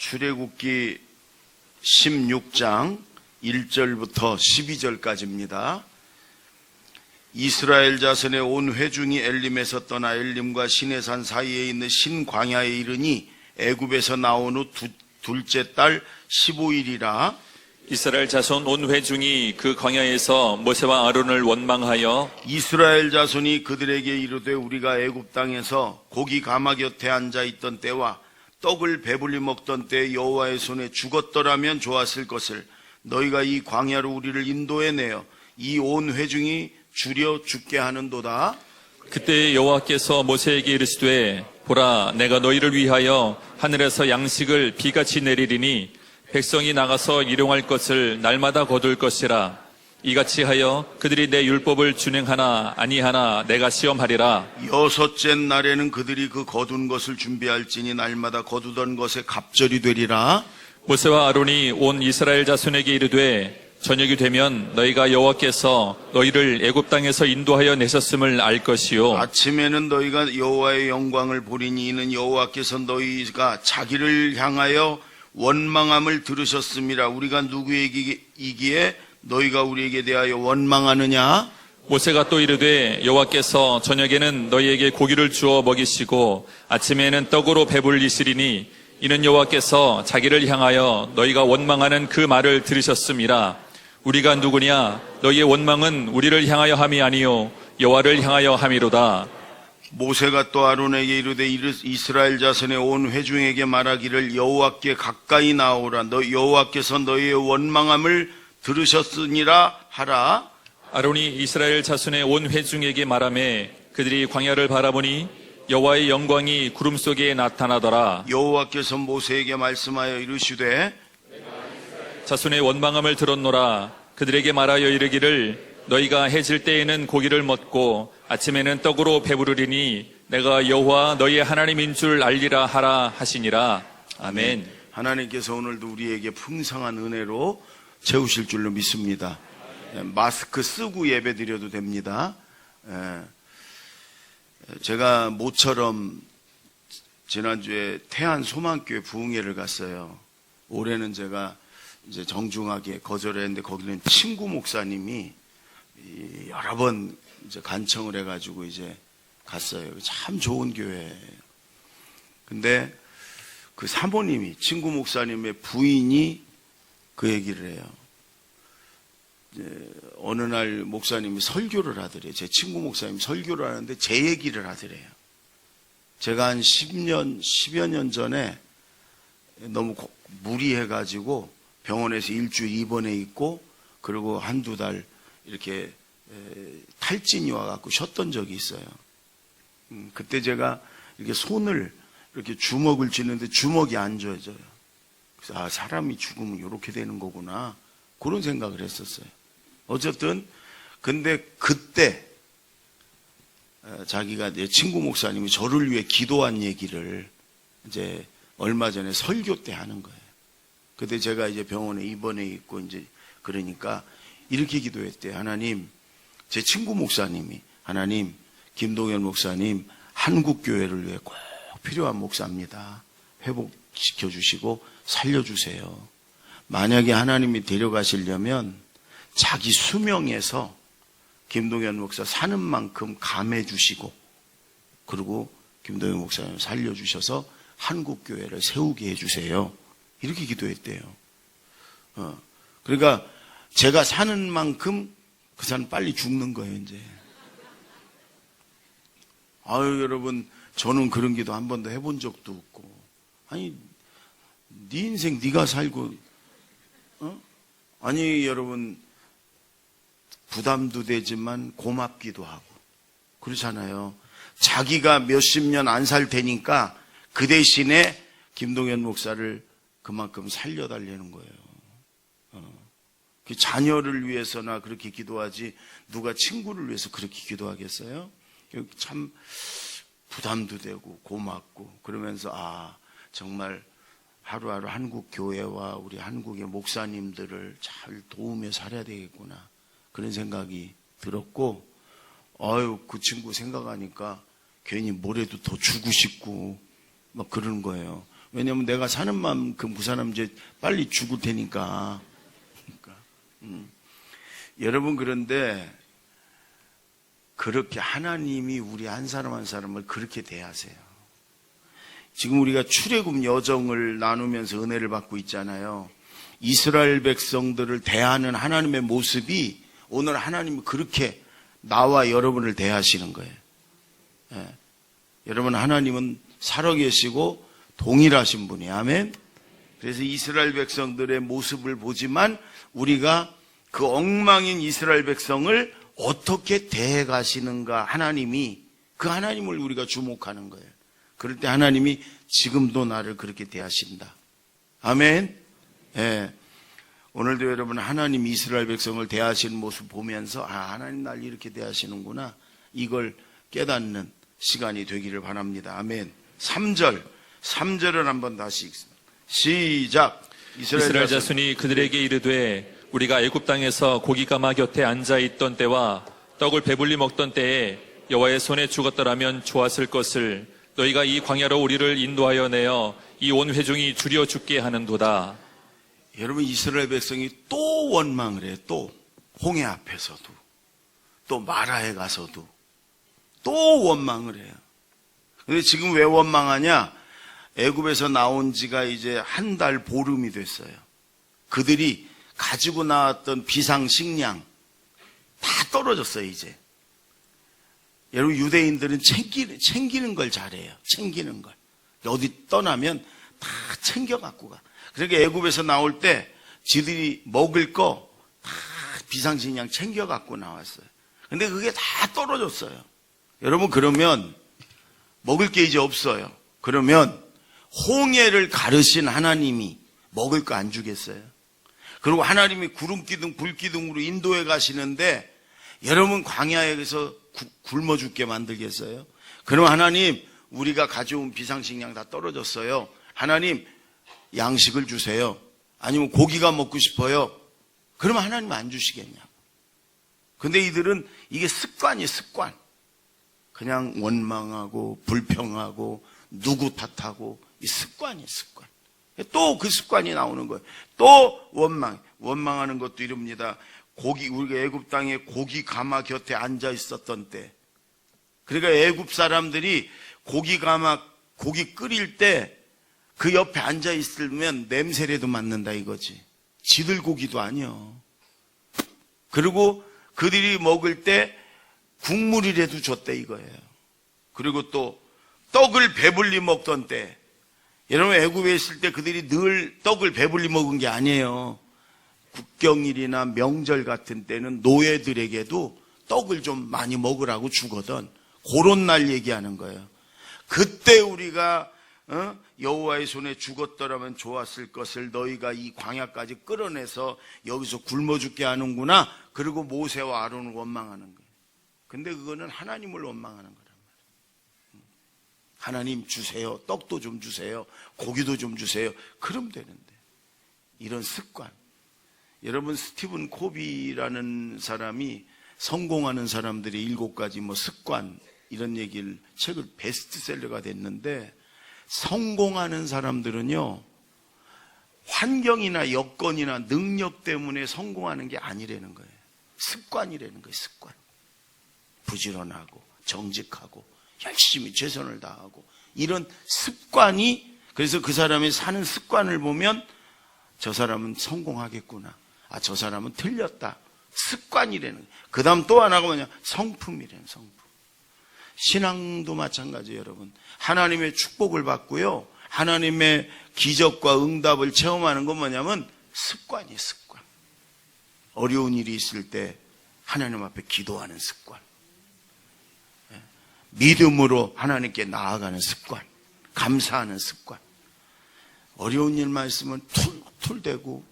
출애굽기 16장 1절부터 12절까지입니다. 이스라엘 자손의 온 회중이 엘림에서 떠나 엘림과 시내산 사이에 있는 신광야에 이르니 애굽에서 나온 후 둘째 달 15일이라. 이스라엘 자손 온 회중이 그 광야에서 모세와 아론을 원망하여 이스라엘 자손이 그들에게 이르되 우리가 애굽 땅에서 고기 가마 곁에 앉아 있던 때와 떡을 배불리 먹던 때 여호와의 손에 죽었더라면 좋았을 것을 너희가 이 광야로 우리를 인도해 내어 이 온 회중이 줄여 죽게 하는도다. 그때 여호와께서 모세에게 이르시되 보라 내가 너희를 위하여 하늘에서 양식을 비같이 내리리니 백성이 나가서 일용할 것을 날마다 거둘 것이라. 이같이 하여 그들이 내 율법을 준행하나 아니하나 내가 시험하리라. 여섯째 날에는 그들이 그 거둔 것을 준비할지니 날마다 거두던 것에 갑절이 되리라. 모세와 아론이 온 이스라엘 자손에게 이르되 저녁이 되면 너희가 여호와께서 너희를 애굽 땅에서 인도하여 내셨음을 알 것이요 아침에는 너희가 여호와의 영광을 보리니 이는 여호와께서 너희가 자기를 향하여 원망함을 들으셨음이라. 우리가 누구에게이기에 너희가 우리에게 대하여 원망하느냐? 모세가 또 이르되 여호와께서 저녁에는 너희에게 고기를 주어 먹이시고 아침에는 떡으로 배불리시리니 이는 여호와께서 자기를 향하여 너희가 원망하는 그 말을 들으셨음이라. 우리가 누구냐? 너희의 원망은 우리를 향하여 함이 아니요 여호와를 향하여 함이로다. 모세가 또 아론에게 이르되 이스라엘 자손의 온 회중에게 말하기를 여호와께 가까이 나오라. 여호와께서 너희의 원망함을 들으셨으니라 하라. 아론이 이스라엘 자손의 온 회중에게 말하매 그들이 광야를 바라보니 여호와의 영광이 구름 속에 나타나더라. 여호와께서 모세에게 말씀하여 이르시되 자손의 원망함을 들었노라. 그들에게 말하여 이르기를 너희가 해질 때에는 고기를 먹고 아침에는 떡으로 배부르리니 내가 여호와 너희의 하나님인 줄 알리라 하라 하시니라. 아멘. 하나님께서 오늘도 우리에게 풍성한 은혜로 채우실 줄로 믿습니다. 마스크 쓰고 예배 드려도 됩니다. 제가 모처럼 지난주에 태안 소망교회 부흥회를 갔어요. 올해는 제가 이제 정중하게 거절했는데 거기는 친구 목사님이 여러 번 이제 간청을 해가지고 이제 갔어요. 참 좋은 교회예요. 근데 그 사모님이 친구 목사님의 부인이 그 얘기를 해요. 어느 날 목사님이 설교를 하더래요. 제 친구 목사님이 설교를 하는데 제 얘기를 하더래요. 제가 한 10여 년 전에 너무 무리해가지고 병원에서 일주일 입원해 있고 그리고 한두 달 이렇게 탈진이 와갖고 쉬었던 적이 있어요. 그때 제가 이렇게 손을 이렇게 주먹을 쥐는데 주먹이 안 쥐어져요. 그래서 사람이 죽으면 이렇게 되는 거구나 그런 생각을 했었어요. 어쨌든 근데 그때 자기가 내 친구 목사님이 저를 위해 기도한 얘기를 이제 얼마 전에 설교 때 하는 거예요. 그때 제가 이제 병원에 입원해 있고 이제 그러니까 이렇게 기도했대요. 하나님, 제 친구 목사님이 하나님, 김동현 목사님 한국 교회를 위해 꼭 필요한 목사입니다. 회복시켜 주시고 살려주세요. 만약에 하나님이 데려가시려면 자기 수명에서 김동현 목사 사는 만큼 감해 주시고 그리고 김동현 목사님 살려주셔서 한국 교회를 세우게 해주세요. 이렇게 기도했대요. 그러니까 제가 사는 만큼 그 사람 빨리 죽는 거예요, 이제. 아유, 여러분, 저는 그런 기도 한 번도 해본 적도 없고. 아니, 네 인생 네가 살고, 아니, 여러분, 부담도 되지만 고맙기도 하고. 그렇잖아요. 자기가 몇십 년 안 살 테니까 그 대신에 김동현 목사를 그만큼 살려달라는 거예요. 그 자녀를 위해서나 그렇게 기도하지 누가 친구를 위해서 그렇게 기도하겠어요? 참 부담도 되고 고맙고 그러면서 정말 하루하루 한국 교회와 우리 한국의 목사님들을 잘 도우며 살아야 되겠구나 그런 생각이 들었고 그 친구 생각하니까 괜히 뭐래도 더 주고 싶고 막 그러는 거예요. 왜냐면 내가 사는 만큼 그 사람 이제 빨리 죽을 테니까. 여러분, 그런데 그렇게 하나님이 우리 한 사람 한 사람을 그렇게 대하세요. 지금 우리가 출애굽 여정을 나누면서 은혜를 받고 있잖아요. 이스라엘 백성들을 대하는 하나님의 모습이 오늘 하나님이 그렇게 나와 여러분을 대하시는 거예요. 예. 여러분, 하나님은 살아계시고 동일하신 분이에요. 아멘. 그래서 이스라엘 백성들의 모습을 보지만 우리가 그 엉망인 이스라엘 백성을 어떻게 대해 가시는가, 하나님이 그 하나님을 우리가 주목하는 거예요. 그럴 때 하나님이 지금도 나를 그렇게 대하신다. 아멘. 예. 오늘도 여러분, 하나님 이스라엘 백성을 대하시는 모습 보면서 하나님 날 이렇게 대하시는구나, 이걸 깨닫는 시간이 되기를 바랍니다. 아멘. 3절을 한번 다시 읽습니다. 시작. 이스라엘 자손이 그들에게 이르되 우리가 애굽 땅에서 고기가마 곁에 앉아 있던 때와 떡을 배불리 먹던 때에 여호와의 손에 죽었더라면 좋았을 것을 너희가 이 광야로 우리를 인도하여 내어 이 온 회중이 줄여 죽게 하는도다. 여러분, 이스라엘 백성이 또 원망을 해요. 또 홍해 앞에서도, 또 마라에 가서도 또 원망을 해요. 근데 지금 왜 원망하냐? 애굽에서 나온 지가 이제 한 달 보름이 됐어요. 그들이 가지고 나왔던 비상식량 다 떨어졌어요, 이제. 여러분, 유대인들은 챙기는 걸 잘해요. 챙기는 걸. 어디 떠나면 다 챙겨 갖고 가. 그러니까 애굽에서 나올 때 지들이 먹을 거 다 비상식량 챙겨 갖고 나왔어요. 근데 그게 다 떨어졌어요. 여러분, 그러면 먹을 게 이제 없어요. 그러면 홍해를 가르신 하나님이 먹을 거 안 주겠어요? 그리고 하나님이 구름기둥 불기둥으로 인도해 가시는데 여러분, 광야에서 굶어 죽게 만들겠어요? 그럼 하나님, 우리가 가져온 비상식량 다 떨어졌어요. 하나님, 양식을 주세요. 아니면 고기가 먹고 싶어요. 그러면 하나님 안 주시겠냐고. 근데 이들은 이게 습관이에요, 습관. 그냥 원망하고 불평하고 누구 탓하고, 이 습관이에요, 습관. 또 그 습관이 나오는 거예요. 또 원망하는 것도 이럽니다. 우리가 애굽 땅에 고기 가마 곁에 앉아 있었던 때, 그러니까 애굽 사람들이 고기 끓일 때 그 옆에 앉아 있으면 냄새라도 맡는다 이거지. 지들 고기도 아니요. 그리고 그들이 먹을 때 국물이라도 줬대 이거예요. 그리고 또 떡을 배불리 먹던 때, 여러분, 애굽에 있을 때 그들이 늘 떡을 배불리 먹은 게 아니에요. 국경일이나 명절 같은 때는 노예들에게도 떡을 좀 많이 먹으라고 주거든. 그런 날 얘기하는 거예요. 그때 우리가 여호와의 손에 죽었더라면 좋았을 것을 너희가 이 광야까지 끌어내서 여기서 굶어 죽게 하는구나. 그리고 모세와 아론을 원망하는 거예요. 근데 그거는 하나님을 원망하는 거란 말이에요. 하나님 주세요. 떡도 좀 주세요. 고기도 좀 주세요. 그럼 되는데. 이런 습관. 여러분, 스티븐 코비라는 사람이 성공하는 사람들의 7가지 습관, 이런 얘기를, 책을 베스트셀러가 됐는데, 성공하는 사람들은요, 환경이나 여건이나 능력 때문에 성공하는 게 아니라는 거예요. 습관이라는 거예요, 습관. 부지런하고 정직하고 열심히 최선을 다하고, 이런 습관이, 그래서 그 사람이 사는 습관을 보면 저 사람은 성공하겠구나, 저 사람은 틀렸다. 습관이라는 거예요. 그 다음 또 하나가 뭐냐? 성품이라는, 성품. 신앙도 마찬가지예요, 여러분. 하나님의 축복을 받고요, 하나님의 기적과 응답을 체험하는 건 뭐냐면 습관이에요, 습관. 어려운 일이 있을 때 하나님 앞에 기도하는 습관, 믿음으로 하나님께 나아가는 습관, 감사하는 습관. 어려운 일만 있으면 툴툴대고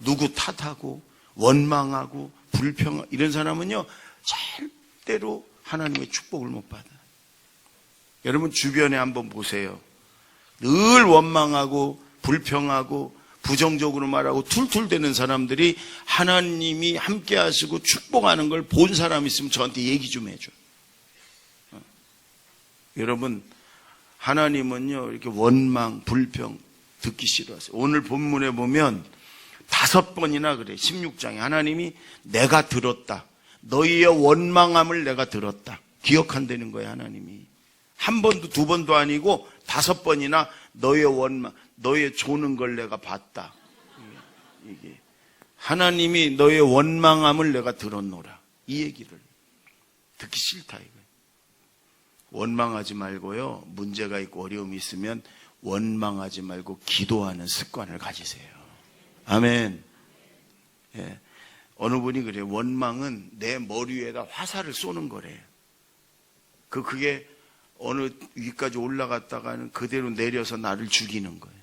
누구 탓하고 원망하고 불평하고, 이런 사람은요 절대로 하나님의 축복을 못 받아요. 여러분, 주변에 한번 보세요. 늘 원망하고 불평하고 부정적으로 말하고 툴툴대는 사람들이 하나님이 함께 하시고 축복하는 걸 본 사람 있으면 저한테 얘기 좀 해줘요. 여러분, 하나님은요, 이렇게 원망, 불평 듣기 싫어하세요. 오늘 본문에 보면 5번이나 그래. 16장에 하나님이 내가 들었다. 너희의 원망함을 내가 들었다. 기억한다는 거예요, 하나님이. 한 번도 두 번도 아니고 5번이나 너희의 원망, 너희의 조는 걸 내가 봤다. 이게 하나님이 너희의 원망함을 내가 들었노라. 이 얘기를 듣기 싫다 이거예요. 원망하지 말고요. 문제가 있고 어려움이 있으면 원망하지 말고 기도하는 습관을 가지세요. 아멘. 예. 어느 분이 그래요. 원망은 내 머리 위에다 화살을 쏘는 거래요. 그게 어느 위까지 올라갔다가는 그대로 내려서 나를 죽이는 거예요.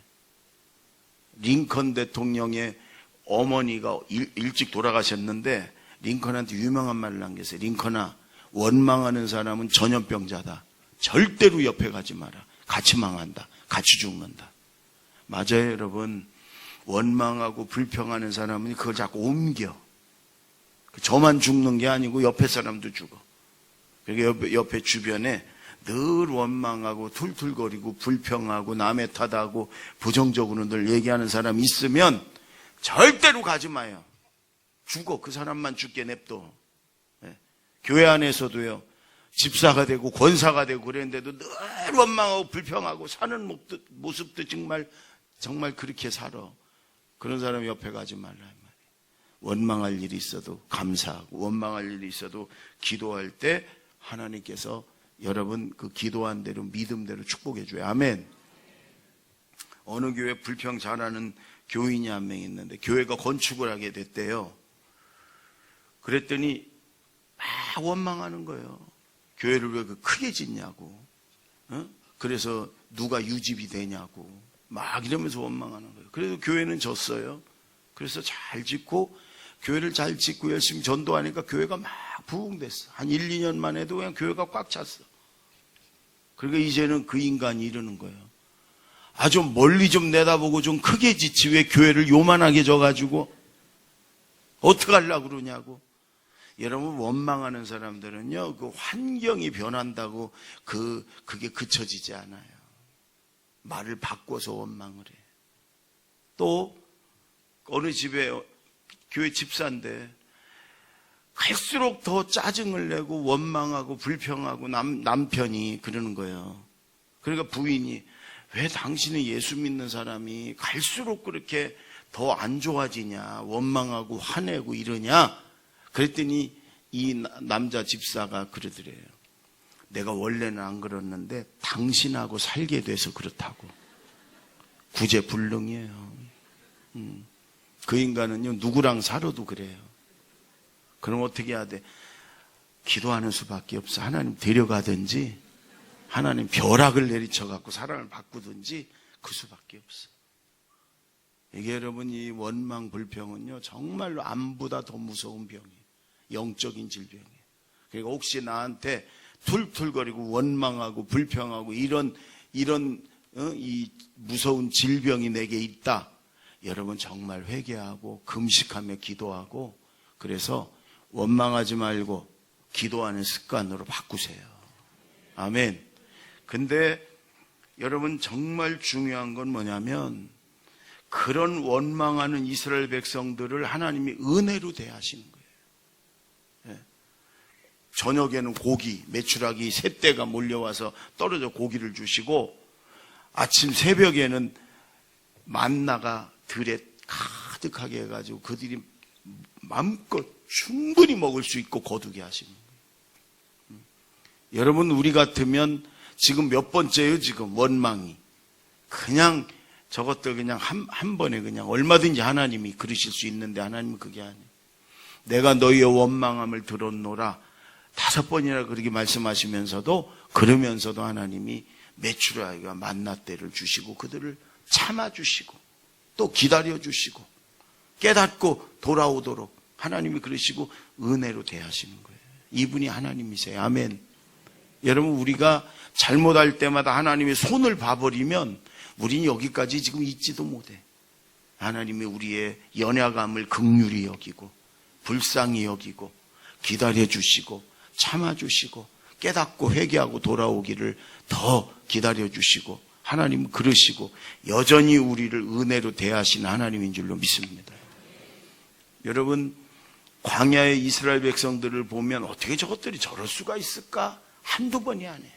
링컨 대통령의 어머니가 일찍 돌아가셨는데 링컨한테 유명한 말을 남겼어요. 링컨아, 원망하는 사람은 전염병자다. 절대로 옆에 가지 마라. 같이 망한다. 같이 죽는다. 맞아요, 여러분. 원망하고 불평하는 사람은 그걸 자꾸 옮겨. 저만 죽는 게 아니고 옆에 사람도 죽어. 그러니까 옆에 주변에 늘 원망하고 툴툴거리고 불평하고 남의 탓하고 부정적으로 늘 얘기하는 사람이 있으면 절대로 가지 마요. 죽어. 그 사람만 죽게 냅둬. 네. 교회 안에서도요. 집사가 되고 권사가 되고 그랬는데도 늘 원망하고 불평하고 사는 모습도 정말 그렇게 살아. 그런 사람 옆에 가지 말라 이 말이에요. 원망할 일이 있어도 감사하고 원망할 일이 있어도 기도할 때 하나님께서 여러분 그 기도한 대로 믿음대로 축복해 줘요. 아멘. 어느 교회 불평 잘하는 교인이 한 명 있는데 교회가 건축을 하게 됐대요. 그랬더니 막 원망하는 거예요. 교회를 왜 크게 짓냐고. 그래서 누가 유지비 되냐고. 막 이러면서 원망하는 거예요. 그래서 교회는 졌어요. 그래서 잘 짓고 교회를 잘 짓고 열심히 전도하니까 교회가 막 부흥됐어. 한 1, 2년만 해도 그냥 교회가 꽉 찼어. 그러니까 이제는 그 인간이 이러는 거예요. 아, 좀 멀리 좀 내다보고 좀 크게 짓지 왜 교회를 요만하게 져가지고 어떡하려고 그러냐고. 여러분 원망하는 사람들은요 그 환경이 변한다고 그게 그쳐지지 않아요. 말을 바꿔서 원망을 해. 또 어느 집에 교회 집사인데 갈수록 더 짜증을 내고 원망하고 불평하고 남편이 그러는 거예요. 그러니까 부인이 왜 당신은 예수 믿는 사람이 갈수록 그렇게 더 안 좋아지냐 원망하고 화내고 이러냐. 그랬더니 이 남자 집사가 그러더래요. 내가 원래는 안 그랬는데 당신하고 살게 돼서 그렇다고. 구제불능이에요. 그 인간은요 누구랑 살아도 그래요. 그럼 어떻게 해야 돼? 기도하는 수밖에 없어. 하나님 데려가든지 하나님 벼락을 내리쳐갖고 사람을 바꾸든지 그 수밖에 없어. 이게 여러분 이 원망 불평은요 정말로 암보다 더 무서운 병이에요. 영적인 질병이에요. 그러니까 혹시 나한테 툴툴거리고 원망하고 불평하고 이런 이 무서운 질병이 내게 있다. 여러분 정말 회개하고 금식하며 기도하고 그래서 원망하지 말고 기도하는 습관으로 바꾸세요. 아멘. 근데 여러분 정말 중요한 건 뭐냐면 그런 원망하는 이스라엘 백성들을 하나님이 은혜로 대하시는 거예요. 예. 저녁에는 고기, 메추라기 새떼가 몰려와서 떨어져 고기를 주시고 아침 새벽에는 만나가 들에 가득하게 해가지고 그들이 마음껏 충분히 먹을 수 있고 거두게 하시는 거예요. 여러분 우리 같으면 지금 몇 번째예요? 지금 원망이 그냥 저것들 그냥 한 번에 그냥 얼마든지 하나님이 그러실 수 있는데 하나님은 그게 아니에요. 내가 너희의 원망함을 들었노라 5번이나 그렇게 말씀하시면서도 그러면서도 하나님이 메추라기와 만나떼를 주시고 그들을 참아주시고 또 기다려주시고 깨닫고 돌아오도록 하나님이 그러시고 은혜로 대하시는 거예요. 이분이 하나님이세요. 아멘. 여러분 우리가 잘못할 때마다 하나님의 손을 봐버리면 우리는 여기까지 지금 있지도 못해. 하나님이 우리의 연약함을 긍휼히 여기고 불쌍히 여기고 기다려주시고 참아주시고 깨닫고 회개하고 돌아오기를 더 기다려주시고 하나님은 그러시고 여전히 우리를 은혜로 대하시는 하나님인 줄로 믿습니다. 여러분, 광야의 이스라엘 백성들을 보면 어떻게 저것들이 저럴 수가 있을까? 한두 번이 아니에요.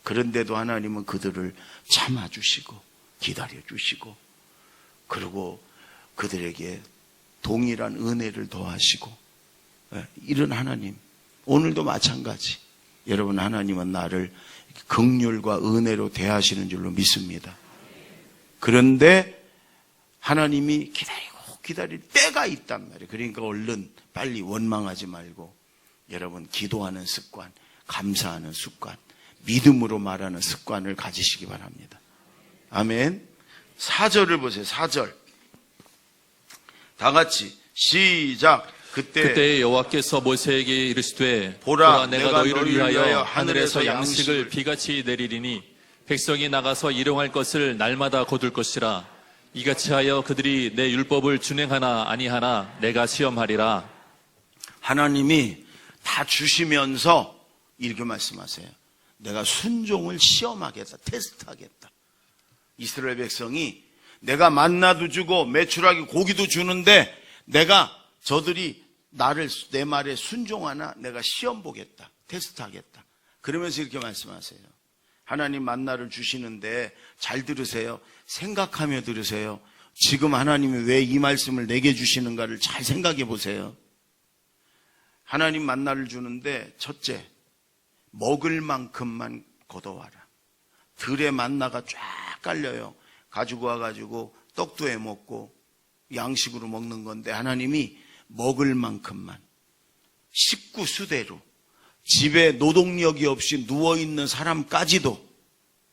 그런데도 하나님은 그들을 참아주시고 기다려주시고 그리고 그들에게 동일한 은혜를 더하시고 이런 하나님, 오늘도 마찬가지. 여러분, 하나님은 나를 긍휼과 은혜로 대하시는 줄로 믿습니다. 그런데 하나님이 기다릴 때가 있단 말이에요. 그러니까 얼른 빨리 원망하지 말고 여러분 기도하는 습관, 감사하는 습관, 믿음으로 말하는 습관을 가지시기 바랍니다. 아멘. 4절을 보세요. 4절. 다 같이 시작. 그때 여호와께서 모세에게 이르시되 보라, 내가 너희를 위하여 하늘에서 양식을 비같이 내리리니 백성이 나가서 일용할 것을 날마다 거둘 것이라. 이같이 하여 그들이 내 율법을 준행하나 아니하나 내가 시험하리라. 하나님이 다 주시면서 이렇게 말씀하세요. 내가 순종을 시험하겠다, 테스트하겠다. 이스라엘 백성이 내가 만나도 주고 메추라기 고기도 주는데 내가 저들이 내 말에 순종하나 내가 시험 보겠다, 테스트하겠다. 그러면서 이렇게 말씀하세요. 하나님 만나를 주시는데 잘 들으세요. 생각하며 들으세요. 지금 하나님이 왜 이 말씀을 내게 주시는가를 잘 생각해 보세요. 하나님 만나를 주는데 첫째, 먹을 만큼만 걷어와라. 들에 만나가 쫙 깔려요. 가지고 와가지고 떡도 해 먹고 양식으로 먹는 건데 하나님이 먹을 만큼만 식구 수대로 집에 노동력이 없이 누워있는 사람까지도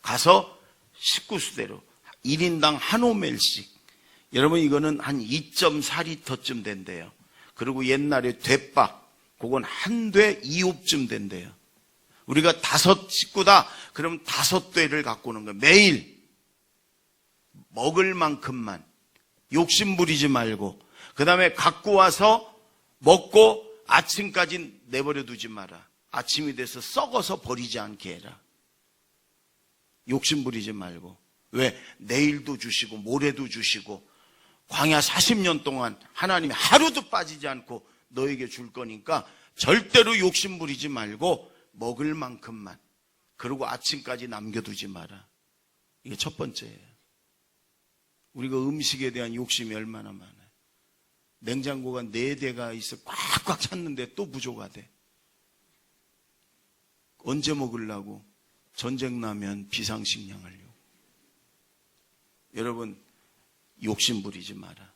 가서 식구 수대로 1인당 한 오멜씩. 여러분, 이거는 한 2.4리터쯤 된대요. 그리고 옛날에 대박, 그건 한 돼 2옵쯤 된대요. 우리가 5 식구다, 그럼 5대를 갖고 오는 거예요. 매일 먹을 만큼만 욕심 부리지 말고, 그 다음에 갖고 와서 먹고 아침까지 내버려 두지 마라. 아침이 돼서 썩어서 버리지 않게 해라. 욕심 부리지 말고. 왜? 내일도 주시고 모레도 주시고 광야 40년 동안 하나님이 하루도 빠지지 않고 너에게 줄 거니까 절대로 욕심 부리지 말고 먹을 만큼만, 그리고 아침까지 남겨두지 마라. 이게 첫 번째예요. 우리가 음식에 대한 욕심이 얼마나 많아요. 냉장고가 4대가 있어 꽉꽉 찼는데 또 부족하대. 언제 먹으려고? 전쟁 나면 비상식량 하려고. 여러분, 욕심 부리지 마라.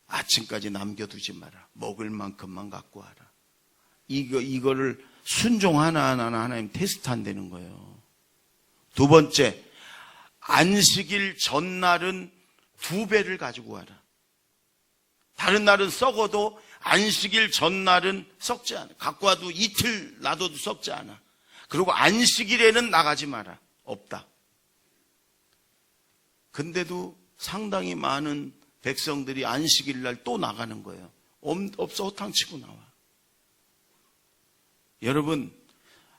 아침까지 남겨두지 마라. 먹을 만큼만 갖고 와라. 이거를 순종 하나하나 하나님 테스트 한다는 거예요. 두 번째, 안식일 전날은 2배를 가지고 와라. 다른 날은 썩어도 안식일 전날은 썩지 않아. 갖고 와도 이틀 놔둬도 썩지 않아. 그리고 안식일에는 나가지 마라. 없다. 근데도 상당히 많은 백성들이 안식일 날 또 나가는 거예요. 없어 호탕치고 나와. 여러분,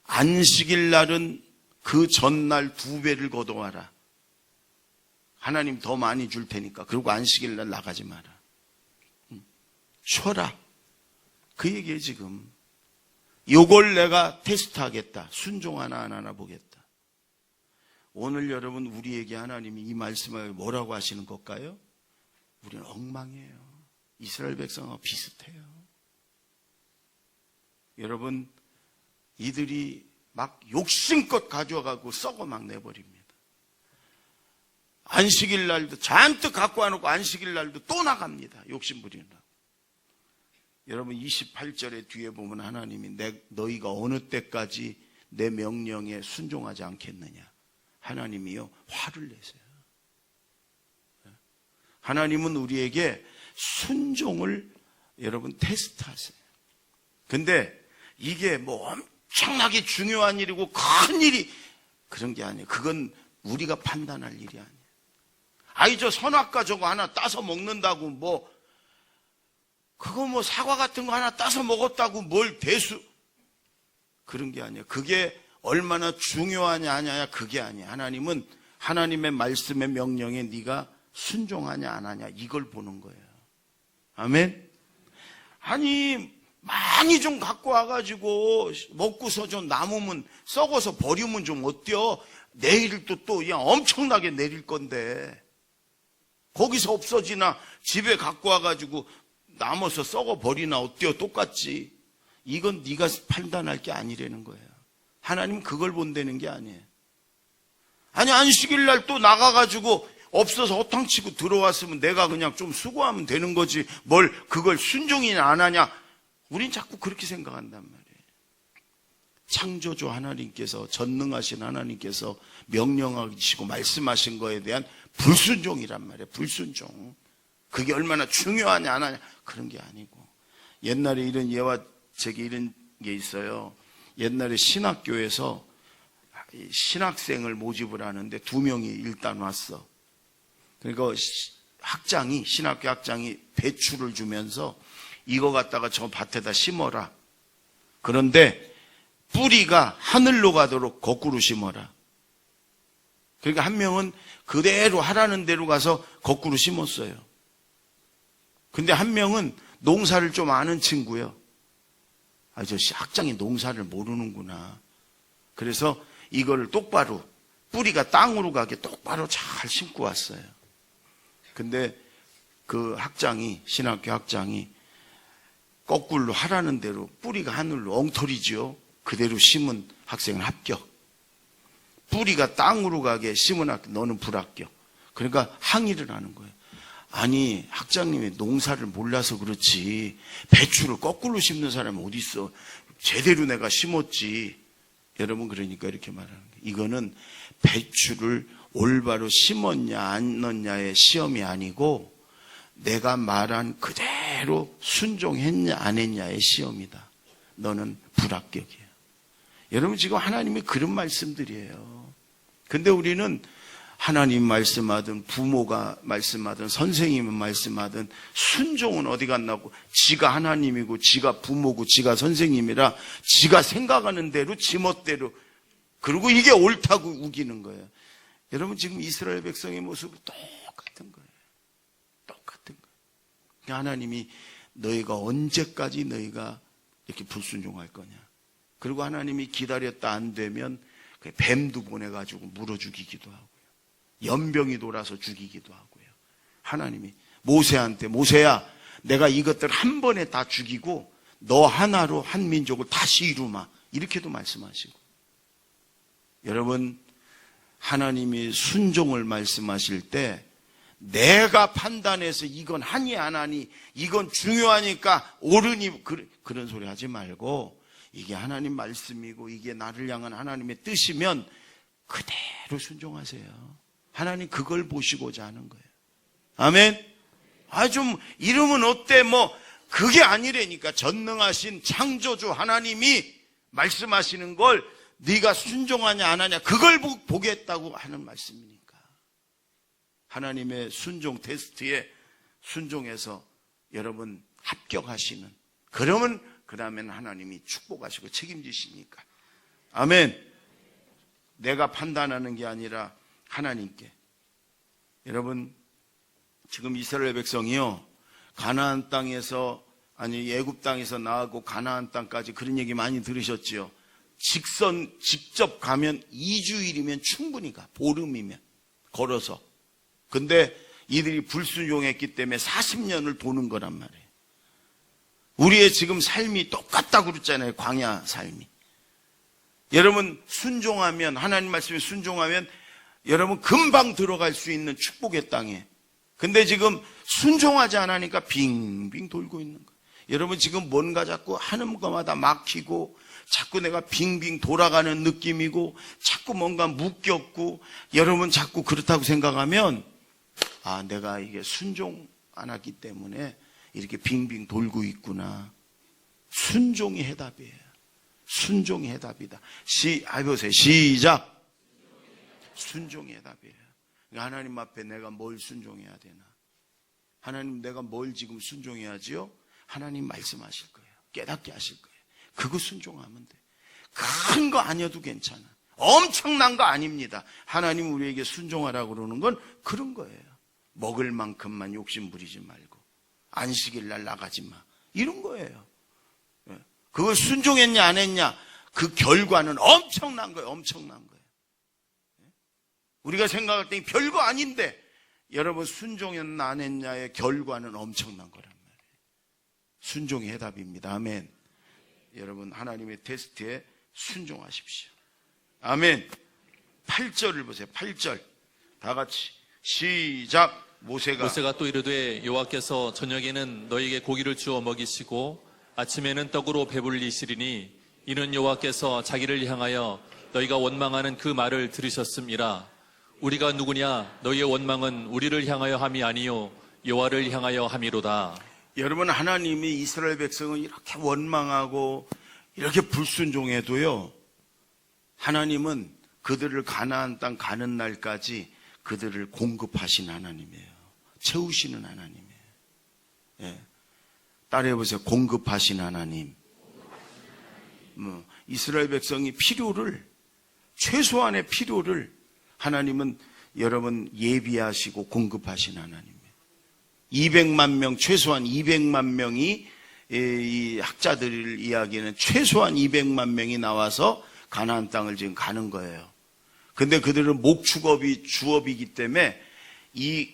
안식일 날은 그 전날 2배를 걷어와라. 하나님 더 많이 줄 테니까. 그리고 안식일 날 나가지 마라. 쉬어라. 그 얘기예요 지금. 요걸 내가 테스트하겠다. 순종하나 안 하나 보겠다. 오늘 여러분, 우리에게 하나님이 이 말씀을 뭐라고 하시는 걸까요? 우리는 엉망이에요. 이스라엘 백성과 비슷해요. 여러분, 이들이 막 욕심껏 가져가고 썩어 막 내버립니다. 안식일 날도 잔뜩 갖고 와놓고 안식일 날도 또 나갑니다. 욕심 부리느라고. 여러분, 28절의 뒤에 보면 하나님이 너희가 어느 때까지 내 명령에 순종하지 않겠느냐. 하나님이요, 화를 내세요. 하나님은 우리에게 순종을 여러분 테스트하세요. 근데 이게 뭐 엄청나게 중요한 일이고 큰 일이 그런 게 아니에요. 그건 우리가 판단할 일이 아니에요. 아이, 저 선악과 저거 하나 따서 먹는다고 그거 사과 같은 거 하나 따서 먹었다고 뭘 대수. 그런 게 아니야. 그게 얼마나 중요하냐 아니야 그게 아니야. 하나님은 하나님의 말씀의 명령에 네가 순종하냐 안 하냐 이걸 보는 거예요. 아멘. 아니 많이 좀 갖고 와가지고 먹고서 좀 남으면 썩어서 버리면 좀 어때요? 내일 또 그냥 엄청나게 내릴 건데 거기서 없어지나 집에 갖고 와가지고 남아서 썩어 버리나 어때요? 똑같지. 이건 네가 판단할 게 아니라는 거예요. 하나님은 그걸 본다는 게 아니에요. 아니 안식일 날 또 나가가지고 없어서 허탕치고 들어왔으면 내가 그냥 좀 수고하면 되는 거지 뭘 그걸 순종이냐 안 하냐. 우린 자꾸 그렇게 생각한단 말이에요. 창조주 하나님께서 전능하신 하나님께서 명령하시고 말씀하신 거에 대한 불순종이란 말이에요. 불순종. 그게 얼마나 중요하냐 안 하냐 그런 게 아니고. 옛날에 이런 예화책에 이런 게 있어요. 옛날에 신학교에서 신학생을 모집을 하는데 2명이 일단 왔어. 그러니까 학장이 신학교 학장이 배추를 주면서 이거 갖다가 저 밭에다 심어라. 그런데 뿌리가 하늘로 가도록 거꾸로 심어라. 그러니까 한 명은 그대로 하라는 대로 가서 거꾸로 심었어요. 근데 한 명은 농사를 좀 아는 친구예요. 아, 저 학장이 농사를 모르는구나. 그래서 이거를 똑바로 뿌리가 땅으로 가게 똑바로 잘 심고 왔어요. 근데 그 학장이 신학교 학장이 거꾸로 하라는 대로 뿌리가 하늘로 엉터리지요. 그대로 심은 학생은 합격. 뿌리가 땅으로 가게 심은 학교 너는 불합격. 그러니까 항의를 하는 거예요. 아니 학장님이 농사를 몰라서 그렇지 배추를 거꾸로 심는 사람이 어디 있어. 제대로 내가 심었지. 여러분 그러니까 이렇게 말하는 거예요. 이거는 배추를 올바로 심었냐 안 넣었냐의 시험이 아니고 내가 말한 그대로 순종했냐 안 했냐의 시험이다. 너는 불합격이야. 여러분 지금 하나님이 그런 말씀들이에요. 근데 우리는 하나님 말씀하든 부모가 말씀하든 선생님은 말씀하든 순종은 어디 갔나고 지가 하나님이고 지가 부모고 지가 선생님이라 지가 생각하는 대로 지멋대로 그리고 이게 옳다고 우기는 거예요. 여러분 지금 이스라엘 백성의 모습은 똑같은 거예요. 똑같은 거예요. 그러니까 하나님이 너희가 언제까지 너희가 이렇게 불순종할 거냐. 그리고 하나님이 기다렸다 안 되면 뱀도 보내가지고 물어 죽이기도 하고요. 연병이 돌아서 죽이기도 하고요. 하나님이 모세한테 모세야 내가 이것들 한 번에 다 죽이고 너 하나로 한 민족을 다시 이루마 이렇게도 말씀하시고. 여러분 하나님이 순종을 말씀하실 때 내가 판단해서 이건 하니 안 하니 이건 중요하니까 옳으니 그런 소리 하지 말고 이게 하나님 말씀이고 이게 나를 향한 하나님의 뜻이면 그대로 순종하세요. 하나님 그걸 보시고자 하는 거예요. 아멘. 아 좀 이러면 어때 뭐 그게 아니라니까. 전능하신 창조주 하나님이 말씀하시는 걸 네가 순종하냐 안 하냐 그걸 보겠다고 하는 말씀이니까. 하나님의 순종 테스트에 순종해서 여러분 합격하시는 그러면 그 다음에는 하나님이 축복하시고 책임지시니까. 아멘. 내가 판단하는 게 아니라 하나님께. 여러분 지금 이스라엘 백성이요 가나안 땅에서 아니 애굽 땅에서 나가고 가나안 땅까지 그런 얘기 많이 들으셨지요. 직선 직접 가면 2주일이면 충분히 가. 보름이면 걸어서. 근데 이들이 불순종했기 때문에 40년을 도는 거란 말이에요. 우리의 지금 삶이 똑같다고 그랬잖아요. 광야 삶이. 여러분 순종하면 하나님 말씀에 순종하면 여러분 금방 들어갈 수 있는 축복의 땅에. 근데 지금 순종하지 않으니까 빙빙 돌고 있는 거예요. 여러분 지금 뭔가 자꾸 하는 것마다 막히고 자꾸 내가 빙빙 돌아가는 느낌이고 자꾸 뭔가 묶였고 여러분 자꾸 그렇다고 생각하면 아 내가 이게 순종 안 하기 때문에 이렇게 빙빙 돌고 있구나. 순종이 해답이에요. 순종이 해답이다. 해보세요. 시작. 순종이 해답이에요. 하나님 앞에 내가 뭘 순종해야 되나? 하나님 내가 뭘 지금 순종해야지요? 하나님 말씀하실 거예요. 깨닫게 하실 거예요. 그거 순종하면 돼. 큰 거 아니어도 괜찮아. 엄청난 거 아닙니다. 하나님 우리에게 순종하라고 그러는 건 그런 거예요. 먹을 만큼만 욕심 부리지 말고 안식일 날 나가지 마. 이런 거예요. 그걸 순종했냐 안 했냐 그 결과는 엄청난 거예요. 엄청난 거예요. 우리가 생각할 때 별거 아닌데 여러분 순종했나 안 했냐의 결과는 엄청난 거란 말이에요. 순종의 해답입니다. 아멘. 여러분 하나님의 테스트에 순종하십시오. 아멘. 8절을 보세요. 8절 다 같이 시작. 모세가 또 이르되 여호와께서 저녁에는 너희에게 고기를 주어 먹이시고 아침에는 떡으로 배불리시리니 이는 여호와께서 자기를 향하여 너희가 원망하는 그 말을 들으셨음이라. 우리가 누구냐? 너희의 원망은 우리를 향하여 함이 아니요 여호와를 향하여 함이로다. 여러분 하나님이 이스라엘 백성을 이렇게 원망하고 이렇게 불순종해도요, 하나님은 그들을 가나안 땅 가는 날까지 그들을 공급하신 하나님이에요. 채우시는 하나님이에요. 예. 따라해보세요. 공급하신 하나님. 이스라엘 백성이 필요를, 최소한의 필요를 하나님은 여러분 예비하시고 공급하신 하나님이에요. 200만 명, 최소한 200만 명이, 이 학자들을 이야기하는 최소한 200만 명이 나와서 가나안 땅을 지금 가는 거예요. 근데 그들은 목축업이 주업이기 때문에 이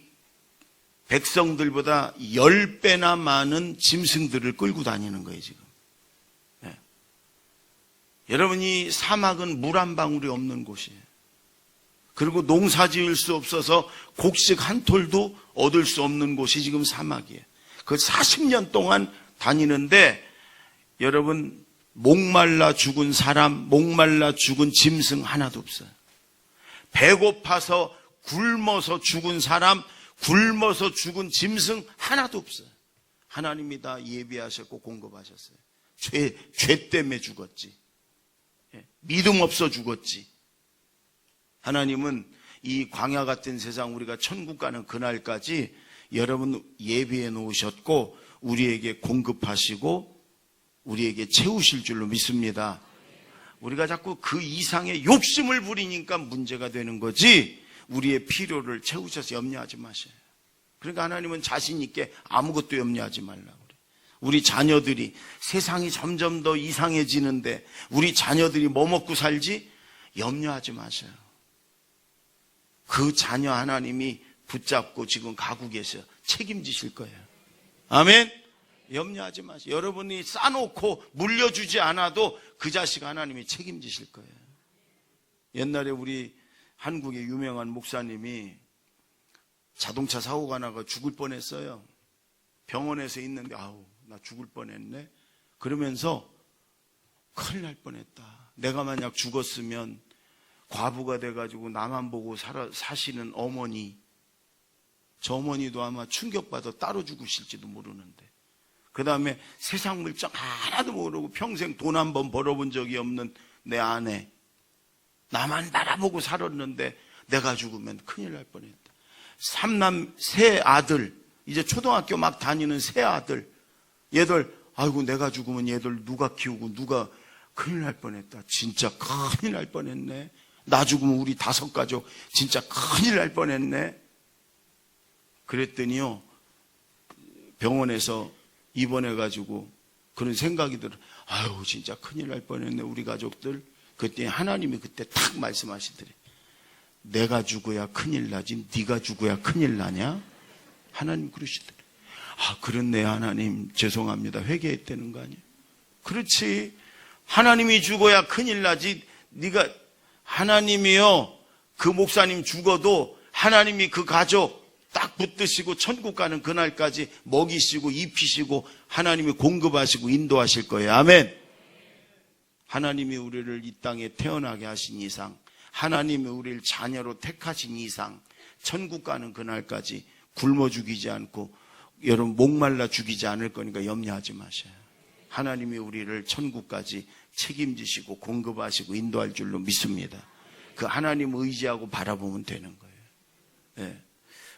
백성들보다 10배나 많은 짐승들을 끌고 다니는 거예요, 지금. 네. 여러분, 이 사막은 물 한 방울이 없는 곳이에요. 그리고 농사 지을 수 없어서 곡식 한 톨도 얻을 수 없는 곳이 지금 사막이에요. 그 40년 동안 다니는데 여러분, 목말라 죽은 사람, 목말라 죽은 짐승 하나도 없어요. 배고파서 굶어서 죽은 사람, 굶어서 죽은 짐승 하나도 없어요. 하나님이 다 예비하셨고 공급하셨어요. 죄 때문에 죽었지. 믿음 없어 죽었지. 하나님은 이 광야 같은 세상 우리가 천국 가는 그날까지 여러분 예비해 놓으셨고 우리에게 공급하시고 우리에게 채우실 줄로 믿습니다. 우리가 자꾸 그 이상의 욕심을 부리니까 문제가 되는 거지 우리의 필요를 채우셔서 염려하지 마세요. 그러니까 하나님은 자신 있게 아무것도 염려하지 말라고 그래요. 우리 자녀들이 세상이 점점 더 이상해지는데 우리 자녀들이 뭐 먹고 살지? 염려하지 마세요. 그 자녀 하나님이 붙잡고 지금 가고 계세요. 책임지실 거예요. 아멘. 염려하지 마세요. 여러분이 싸놓고 물려주지 않아도 그 자식 하나님이 책임지실 거예요. 옛날에 우리 한국의 유명한 목사님이 자동차 사고가 나가 죽을 뻔했어요. 병원에서 있는데 아우 나 죽을 뻔했네. 그러면서 큰일 날 뻔했다. 내가 만약 죽었으면 과부가 돼가지고 나만 보고 사시는 어머니, 저 어머니도 아마 충격받아 따로 죽으실지도 모르는데 그 다음에 세상 물정 하나도 모르고 평생 돈 한 번 벌어본 적이 없는 내 아내, 나만 바라보고 살았는데 내가 죽으면 큰일 날 뻔했다. 세 아들, 이제 초등학교 막 다니는 세 아들, 얘들 아이고 내가 죽으면 얘들 누가 키우고 누가, 큰일 날 뻔했다. 진짜 큰일 날 뻔했네. 나 죽으면 우리 5가족 진짜 큰일 날 뻔했네. 그랬더니요 병원에서 입원해가지고 그런 생각이 들어. 아유 진짜 큰일 날 뻔했네 우리 가족들. 그때 하나님이 그때 탁 말씀하시더래. 내가 죽어야 큰일 나지 네가 죽어야 큰일 나냐? 하나님 그러시더래. 아 그렇네 하나님 죄송합니다. 회개했다는 거 아니에요? 그렇지. 하나님이 죽어야 큰일 나지. 네가 하나님이요 그 목사님 죽어도 하나님이 그 가족 딱 붙드시고 천국 가는 그날까지 먹이시고 입히시고 하나님이 공급하시고 인도하실 거예요. 아멘. 하나님이 우리를 이 땅에 태어나게 하신 이상, 하나님이 우리를 자녀로 택하신 이상 천국 가는 그날까지 굶어 죽이지 않고 여러분 목말라 죽이지 않을 거니까 염려하지 마세요. 하나님이 우리를 천국까지 책임지시고 공급하시고 인도할 줄로 믿습니다. 그 하나님 의지하고 바라보면 되는 거예요. 네.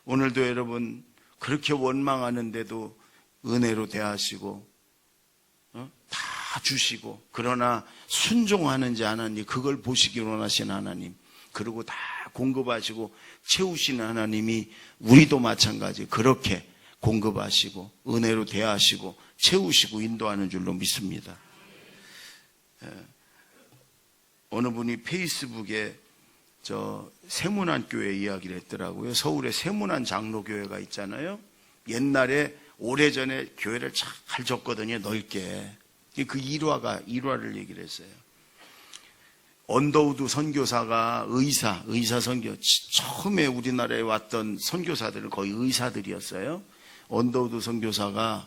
오늘도 여러분 그렇게 원망하는데도 은혜로 대하시고 다 주시고, 그러나 순종하는지 안 하는지 그걸 보시기 원하시는 하나님, 그리고 다 공급하시고 채우시는 하나님이 우리도 마찬가지 그렇게 공급하시고 은혜로 대하시고 채우시고 인도하는 줄로 믿습니다. 어느 분이 페이스북에 세문안 교회 이야기를 했더라고요. 서울에 세문안 장로교회가 있잖아요. 옛날에 오래전에 교회를 잘 졌거든요, 넓게. 그 일화를 얘기를 했어요. 언더우드 선교사가 의사 선교, 처음에 우리나라에 왔던 선교사들은 거의 의사들이었어요. 언더우드 선교사가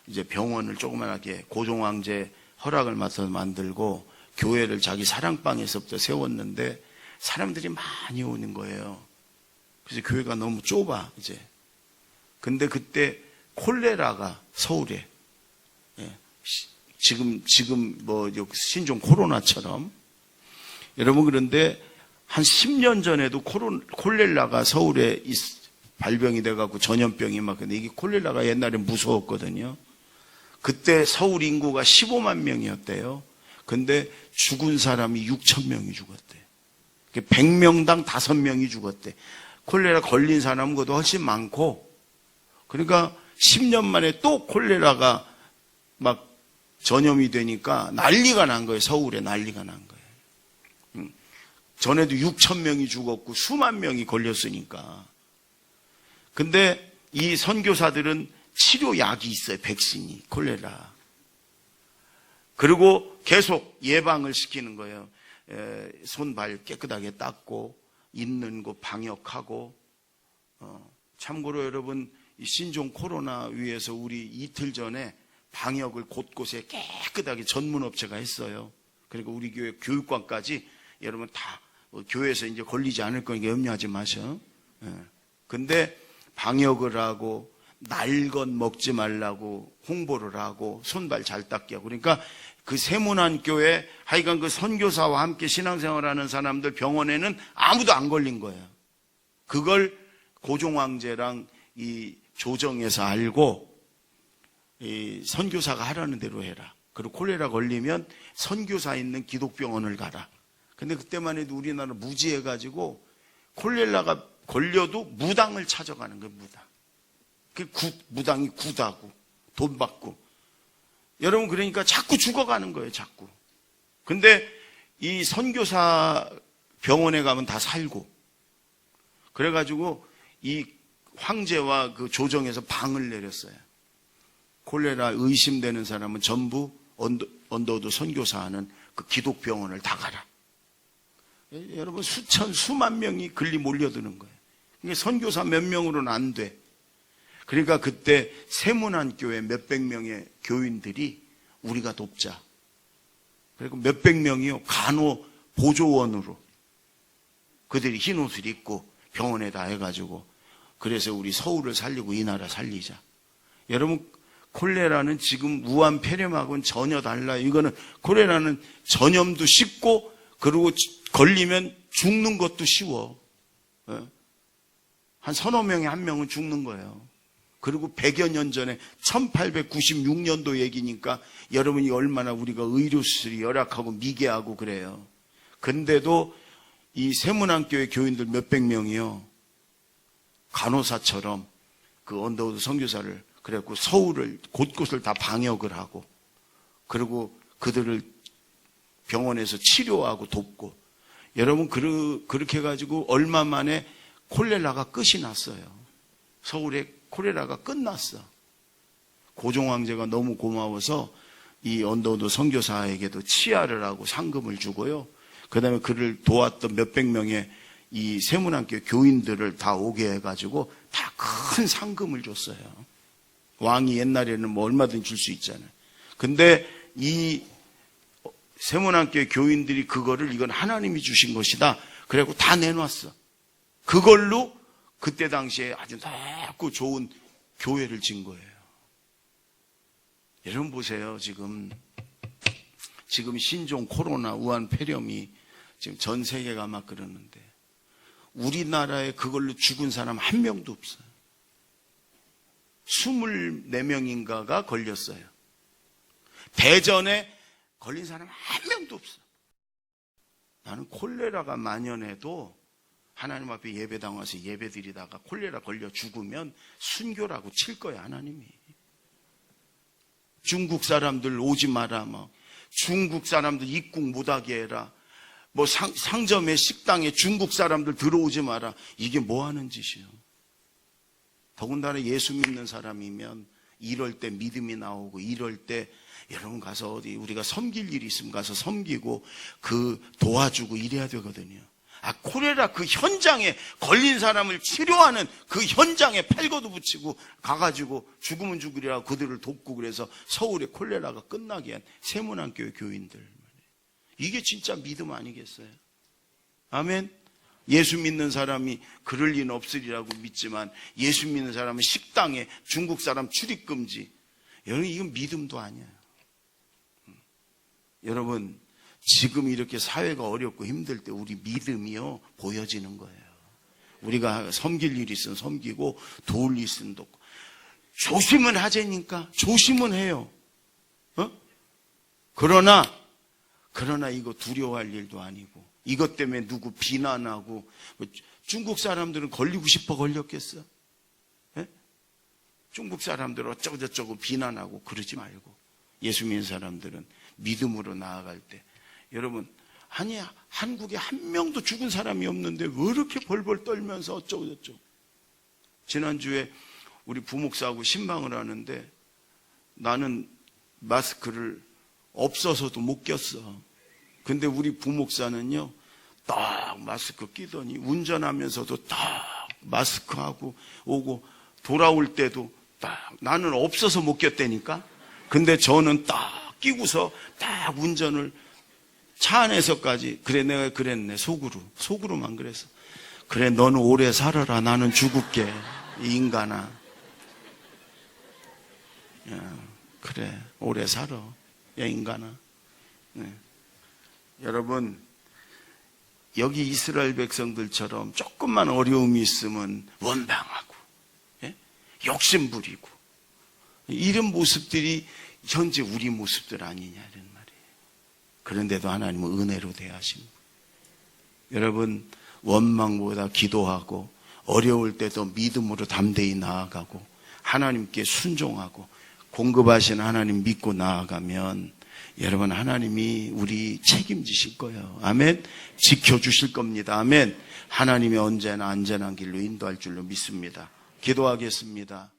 이제 병원을 조그만하게 고종황제 허락을 맡아서 만들고 교회를 자기 사랑방에서부터 세웠는데 사람들이 많이 오는 거예요. 그래서 교회가 너무 좁아, 이제. 근데 그때 콜레라가 서울에, 지금 신종 코로나처럼, 여러분, 그런데 한 10년 전에도 콜레라가 서울에 발병이 돼갖고 전염병이 막, 근데 이게 콜레라가 옛날에 무서웠거든요. 그때 서울 인구가 15만 명이었대요. 근데 죽은 사람이 6천 명이 죽었대. 100명당 5명이 죽었대. 콜레라 걸린 사람은 그것도 훨씬 많고, 그러니까 10년 만에 또 콜레라가 막 전염이 되니까 난리가 난 거예요. 서울에 난리가 난 거예요. 전에도 6천 명이 죽었고 수만 명이 걸렸으니까. 근데 이 선교사들은 치료약이 있어요. 백신이, 콜레라. 그리고 계속 예방을 시키는 거예요. 손발 깨끗하게 닦고 있는 곳 방역하고. 참고로 여러분, 이 신종 코로나 위해서 우리 이틀 전에 방역을 곳곳에 깨끗하게 전문업체가 했어요. 그리고 우리 교회 교육관까지 여러분 다 교회에서 이제 걸리지 않을 거니까 염려하지 마셔. 근데 방역을 하고 날 것 먹지 말라고 홍보를 하고 손발 잘 닦게 하고, 그러니까 그 세문안 교회 하여간 그 선교사와 함께 신앙생활하는 사람들 병원에는 아무도 안 걸린 거예요. 그걸 고종황제랑 이 조정에서 알고 이 선교사가 하라는 대로 해라. 그리고 콜레라 걸리면 선교사 있는 기독병원을 가라. 근데 그때만 해도 우리나라 무지해가지고 콜레라가 걸려도 무당을 찾아가는 거예요. 무당이 굿하고 돈 받고. 여러분, 그러니까 자꾸 죽어가는 거예요. 자꾸. 근데 이 선교사 병원에 가면 다 살고, 그래가지고 이 황제와 그 조정에서 방을 내렸어요. 콜레라 의심되는 사람은 전부 언더우드 선교사하는 그 기독병원을 다 가라. 여러분, 수만 명이 글리 몰려드는 거예요. 이게 선교사 몇 명으로는 안 돼. 그러니까 그때 세문안 교회 몇백 명의 교인들이 우리가 돕자. 그리고 몇백 명이요, 간호 보조원으로 그들이 흰 옷을 입고 병원에다 해가지고, 그래서 우리 서울을 살리고 이 나라 살리자. 여러분, 콜레라는 지금 우한 폐렴하고는 전혀 달라요. 이거는 콜레라는 전염도 쉽고, 그리고 걸리면 죽는 것도 쉬워. 한 서너 명에 한 명은 죽는 거예요. 그리고 100여 년 전에 1896년도 얘기니까 여러분이 얼마나 우리가 의료시설이 열악하고 미개하고 그래요. 근데도 이 세문안교회 교인들 몇백 명이요, 간호사처럼 그 언더우드 선교사를, 그래갖고 서울을 곳곳을 다 방역을 하고, 그리고 그들을 병원에서 치료하고 돕고. 여러분, 그렇게 해가지고 얼마 만에 콜레라가 끝이 났어요. 서울에 콜레라가 끝났어. 고종황제가 너무 고마워서 이 언더우드 선교사에게도 치아를 하고 상금을 주고요. 그 다음에 그를 도왔던 몇백 명의 이 세문안교회 교인들을 다 오게 해가지고 다 큰 상금을 줬어요. 왕이 옛날에는 뭐 얼마든지 줄 수 있잖아요. 근데 이 세문안교회 교인들이 그거를, 이건 하나님이 주신 것이다, 그래갖고 다 내놨어. 그걸로 그때 당시에 아주 넓고 좋은 교회를 진 거예요. 여러분 보세요. 지금 신종 코로나 우한 폐렴이 지금 전 세계가 막 그러는데 우리나라에 그걸로 죽은 사람 한 명도 없어요. 24명인가가 걸렸어요. 대전에 걸린 사람 한 명도 없어. 나는 콜레라가 만연해도 하나님 앞에 예배당 와서 예배드리다가 콜레라 걸려 죽으면 순교라고 칠 거야, 하나님이. 중국 사람들 오지 마라, 뭐. 중국 사람들 입국 못하게 해라. 뭐 상점에 식당에 중국 사람들 들어오지 마라. 이게 뭐 하는 짓이요? 더군다나 예수 믿는 사람이면 이럴 때 믿음이 나오고, 이럴 때 여러분 가서 어디 우리가 섬길 일이 있으면 가서 섬기고 그 도와주고 이래야 되거든요. 콜레라 그 현장에 걸린 사람을 치료하는 그 현장에 팔고도 붙이고 가가지고 죽으면 죽으리라 그들을 돕고, 그래서 서울에 콜레라가 끝나게 한 세문안교회 교인들. 이게 진짜 믿음 아니겠어요? 아멘. 예수 믿는 사람이 그럴 리는 없으리라고 믿지만, 예수 믿는 사람은 식당에 중국 사람 출입금지. 여러분, 이건 믿음도 아니에요. 여러분, 지금 이렇게 사회가 어렵고 힘들 때 우리 믿음이요 보여지는 거예요. 우리가 섬길 일이 있으면 섬기고 도울 일이 있으면 돕고. 조심은 하자니까 조심은 해요. 그러나 이거 두려워할 일도 아니고, 이것 때문에 누구 비난하고. 중국 사람들은 걸리고 싶어 걸렸겠어? 예? 중국 사람들 어쩌고저쩌고 비난하고 그러지 말고, 예수 믿는 사람들은 믿음으로 나아갈 때, 여러분, 아니 한국에 한 명도 죽은 사람이 없는데 왜 이렇게 벌벌 떨면서 어쩌고저쩌고. 지난주에 우리 부목사하고 신방을 하는데 나는 마스크를 없어서도 못 꼈어. 근데 우리 부목사는요 딱 마스크 끼더니 운전하면서도 딱 마스크하고 오고, 돌아올 때도 딱, 나는 없어서 못 꼈다니까. 근데 저는 딱 끼고서 딱 운전을 차 안에서까지. 그래, 내가 그랬네. 속으로만 그랬어. 그래, 너는 오래 살아라. 나는 죽을게, 이 인간아. 야, 그래, 오래 살아, 야 인간아. 네. 여러분, 여기 이스라엘 백성들처럼 조금만 어려움이 있으면 원망하고, 예? 욕심 부리고, 이런 모습들이 현재 우리 모습들 아니냐 이런 말이에요. 그런데도 하나님은 은혜로 대하십니다. 여러분, 원망보다 기도하고, 어려울 때도 믿음으로 담대히 나아가고, 하나님께 순종하고, 공급하신 하나님 믿고 나아가면 여러분, 하나님이 우리 책임지실 거예요. 아멘. 지켜주실 겁니다. 아멘. 하나님이 언제나 안전한 길로 인도할 줄로 믿습니다. 기도하겠습니다.